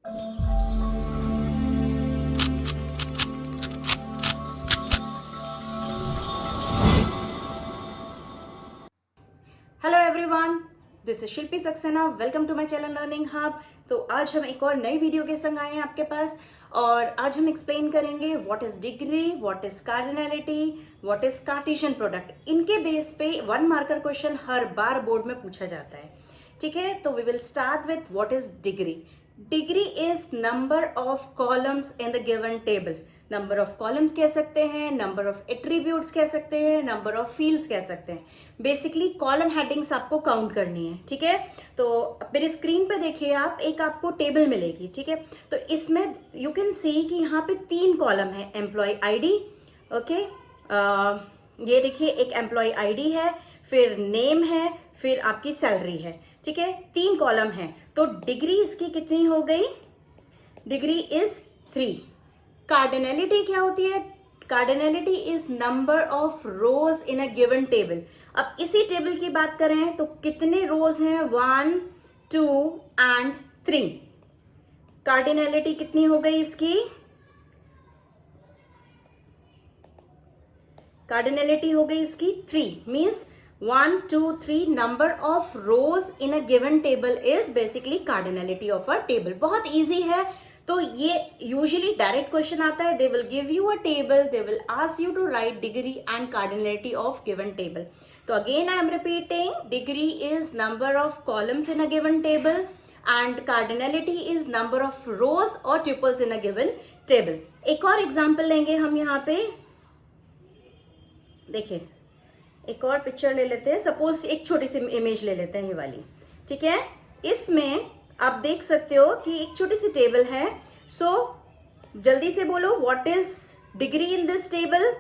Hello everyone, this is Shilpi Saxena. Welcome to my channel learning hub. तो आज हम एक और नई वीडियो के संग आए हैं आपके पास, और आज हम एक्सप्लेन करेंगे what is degree, what is cardinality, what is Cartesian product. इनके बेस पे 1 मार्कर क्वेश्चन हर बार बोर्ड में पूछा जाता है। ठीक है, तो we will start with what is degree. Degree is number of columns in the given table. Number of columns कह सकते हैं, नंबर ऑफ एट्रीब्यूट्स कह सकते हैं, नंबर ऑफ फील्ड्स कह सकते हैं। बेसिकली कॉलम हेडिंग्स आपको काउंट करनी है। ठीक है, तो मेरी स्क्रीन पे देखिए आप, एक आपको टेबल मिलेगी। ठीक है, तो इसमें यू कैन सी कि यहाँ पे 3 कॉलम है। एम्प्लॉय आईडी, ओके, ये देखिए एक एम्प्लॉय आईडी है, फिर नेम है, फिर आपकी सैलरी है। ठीक है, 3 कॉलम है, तो डिग्री इसकी कितनी हो गई? Degree is 3। कार्डिनलिटी क्या होती है? Cardinality is number of rows in a given table. अब इसी टेबल की बात करें तो कितने रोज हैं? 1, 2 एंड 3। कार्डिनलिटी कितनी हो गई इसकी? कार्डिनलिटी हो गई इसकी 3। Means 1, 2, 3 number of rows in a given table is basically cardinality of a table. बहुत इजी है। तो ये यूजुअली डायरेक्ट क्वेश्चन आता है। They will give you a table, they will ask you to write degree and cardinality of given table. तो again I am repeating, degree is number of columns in a given table and cardinality is number of rows और tuples in a given table. एक और example लेंगे हम यहाँ पे। देखिए एक और पिक्चर ले लेते हैं। सपोज एक छोटी सी इमेज ले लेते हैं, ये वाली। ठीक है, इसमें आप देख सकते हो कि एक छोटी सी टेबल है। सो जल्दी से बोलो, what is degree in this table?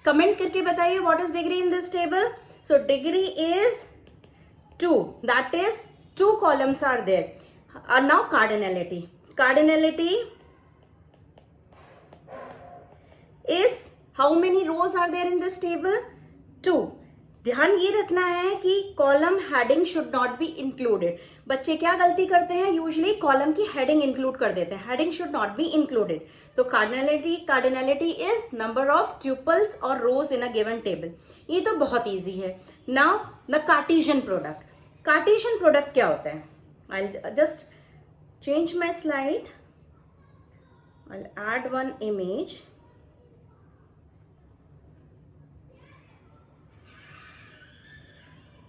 Comment करके बताइए, what is degree in this table? So degree is 2, that is 2 columns are there. Now cardinality. Cardinality is how many rows are there in this table? 2. ध्यान ये रखना है कि column heading should not be included. बच्चे क्या गलती करते हैं? यूजुअली कॉलम की हेडिंग इंक्लूड कर देते हैं। Heading should not be included. तो cardinality is number of tuples और rows in a given table. ये तो बहुत इजी है। Now the Cartesian product. Cartesian product क्या होता है? I just change my slide, I add one image.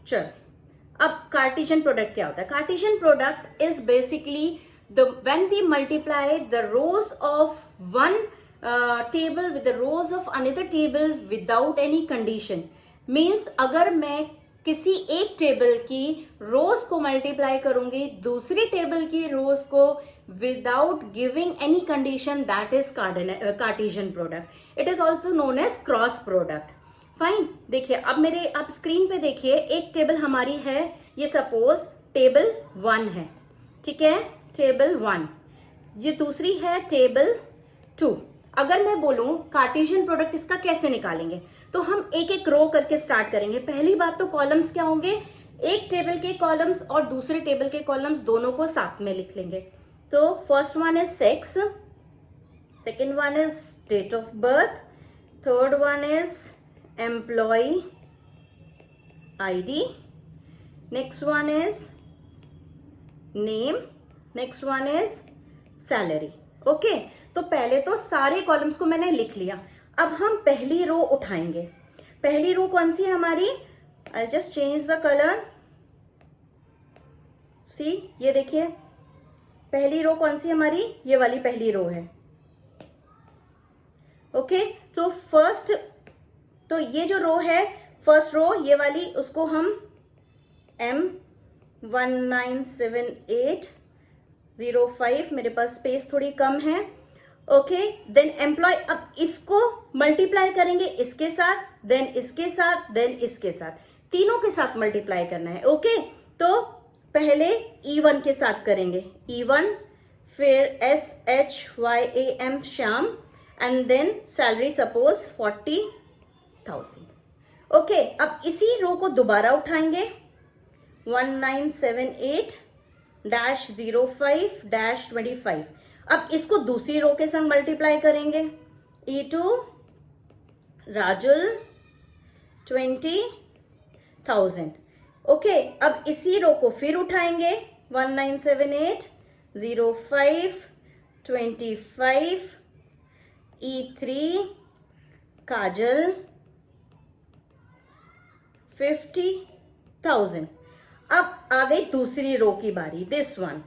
चल, अब कार्टेशियन प्रोडक्ट क्या होता है? Cartesian product is basically the when we multiply the rows of one table with the rows of another table without any condition. Means अगर मैं किसी एक table की रोज को मल्टीप्लाई करूंगी दूसरी टेबल की रोज को without giving any condition, that is Cartesian product. It is also known as cross product. Fine, देखिए अब मेरे आप स्क्रीन पे देखिए, एक टेबल हमारी है, ये सपोज टेबल 1 है। ठीक है, टेबल 1। ये दूसरी है टेबल 2। अगर मैं बोलूं कार्टेशियन प्रोडक्ट इसका कैसे निकालेंगे, तो हम एक एक रो करके स्टार्ट करेंगे। पहली बात तो कॉलम्स क्या होंगे? एक टेबल के कॉलम्स और दूसरे टेबल के कॉलम्स दोनों को साथ में लिख लेंगे। तो first one is sex, second one is date of birth, third one is employee ID, next one is name, next one is salary. Okay, तो पहले तो सारे कॉलम्स को मैंने लिख लिया। अब हम पहली रो उठाएंगे। पहली रो कौन सी है हमारी? I just change the colour. See, ये देखिए पहली रो कौन सी हमारी? ये वाली पहली रो है। ओके, तो फर्स्ट, तो ये जो रो है फर्स्ट रो, ये वाली, उसको हम M197805, मेरे पास स्पेस थोड़ी कम है। ओके, देन एम्प्लॉय, अब इसको मल्टीप्लाई करेंगे इसके साथ, देन इसके साथ, देन इसके साथ, तीनों के साथ मल्टीप्लाई करना है। ओके, तो पहले E1 के साथ करेंगे, E1, फिर SHYAM Shyam, and then salary suppose 40,000। Okay, अब इसी रो को दोबारा उठाएंगे, 1978-05-25। अब इसको दूसरी रो के संग मल्टीप्लाई करेंगे, E2 राजुल 20,000। ओके, अब इसी रो को फिर उठाएंगे, 1978 05 25 E3 काजल 50,000। अब आ गई दूसरी रो की बारी, this one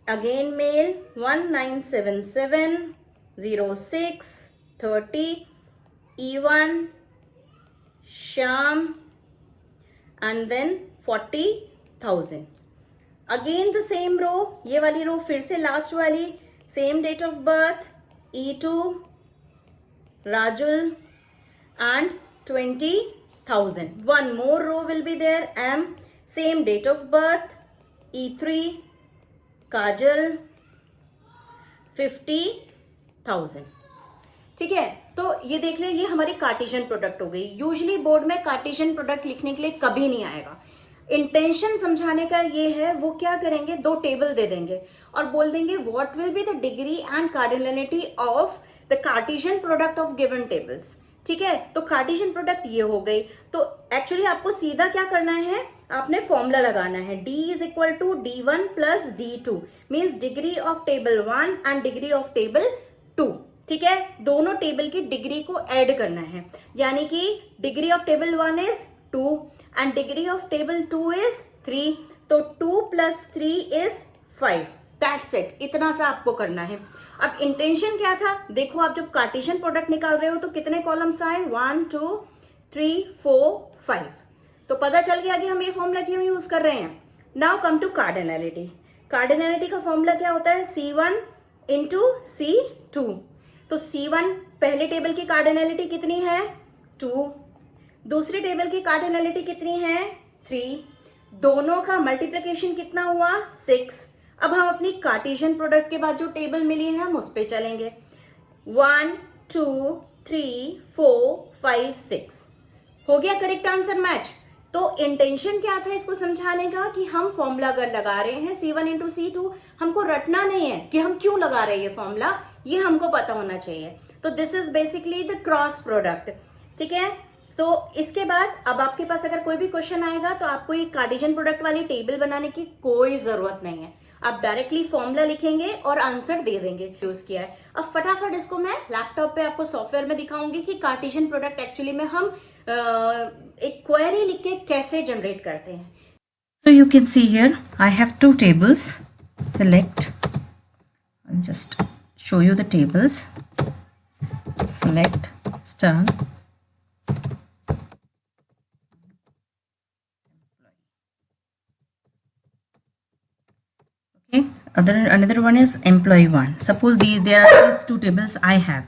again male 1977 06 30 E1 Shyam and then 40,000। Again the same row, ये वाली रो फिर से लास्ट वाली, same date of birth E2 Rajul and 20,000। one more row will be there, M, same date of birth E3 काजल 50,000। ठीक है, तो ये देख ले, ये हमारी कार्टेशियन प्रोडक्ट हो गई। यूजुअली बोर्ड में कार्टेशियन प्रोडक्ट लिखने के लिए कभी नहीं आएगा। इंटेंशन समझाने का ये है, वो क्या करेंगे, दो टेबल दे देंगे और बोल देंगे what will be the degree and cardinality of the Cartesian product of given tables. ठीक है, तो कार्टेशियन प्रोडक्ट ये हो गई। तो एक्चुअली आपको सीधा क्या करना है, आपने फॉर्मूला लगाना है, D is equal to D1 plus D2 means degree of table 1 and degree of table 2। ठीक है, दोनों टेबल की डिग्री को ऐड करना है, यानी कि degree of table 1 is 2 and degree of table 2 is 3, तो 2 प्लस 3 इज 5। दैट्स इट, इतना सा आपको करना है। अब इंटेंशन क्या था, देखो आप जब कार्टेशियन प्रोडक्ट निकाल रहे हो तो कितने कॉलम्स आए, 1 2 3 4 5, तो पता चल गया कि हम ये फॉर्मूला क्यों यूज कर रहे हैं। Now come to cardinality. Cardinality का फॉर्मूला क्या होता है, C1 इंटू C2। तो C1 पहले टेबल की कार्डिनलिटी कितनी है, 2, दूसरी टेबल की कार्डिनलिटी कितनी है, 3, दोनों का मल्टीप्लिकेशन कितना हुआ, 6। अब हम अपनी कार्टेशियन प्रोडक्ट के बाद जो टेबल मिली है हम उस पे चलेंगे, 1 2 3 4 5 6, हो गया करेक्ट आंसर मैच। तो इंटेंशन क्या था इसको समझाने का, कि हम फॉर्मूला अगर लगा रहे हैं C1 इंटू C2, हमको रटना नहीं है कि हम क्यों लगा रहे हैं ये फॉर्मूला, ये हमको पता होना चाहिए। तो this is basically the cross product. ठीक है, तो इसके बाद अब आपके पास अगर कोई भी क्वेश्चन आएगा तो आपको ये कार्टेशियन प्रोडक्ट वाली टेबल बनाने की कोई जरूरत नहीं है, आप डायरेक्टली फॉर्मूला लिखेंगे और आंसर दे देंगे यूज किया है। अब फटाफट इसको मैं लैपटॉप पे आपको सॉफ्टवेयर में दिखाऊंगी कि कार्टेशियन प्रोडक्ट एक्चुअली में हम एक क्वेरी लिख के कैसे जनरेट करते हैं। So you can see here I have two tables. Select, I'll just show you the tables. Select star. Okay, another one is employee 1. Suppose there are these two tables I have.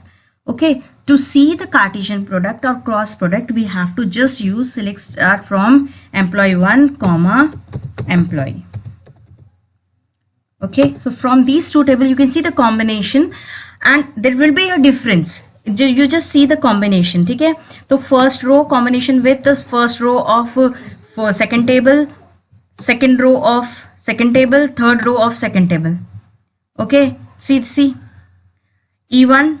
Okay, to see the Cartesian product or cross product, we have to just use select star from employee 1 comma employee. Okay, so from these two tables you can see the combination and there will be a difference. You just see the combination. ठीक है, तो first row combination with the first row of for second table, second row of second table, third row of second table. Okay, see E1,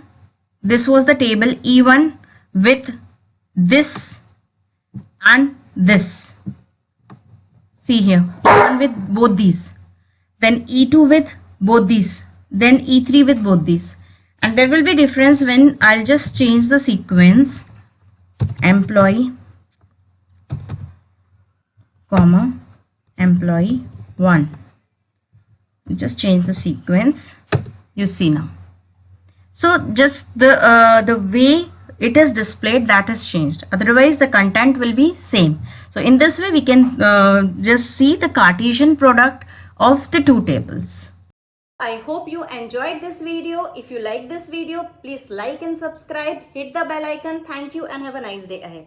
this was the table E1 with this and this. See here, E1 with both these, then E2 with both these, then E3 with both these, and there will be difference when I'll just change the sequence, employee comma employee 1. Just change the sequence, you see now. So just the way it is displayed, that is changed, otherwise the content will be same. So in this way we can just see the Cartesian product of the two tables. I hope you enjoyed this video. If you like this video, please like and subscribe, hit the bell icon. Thank you and have a nice day ahead.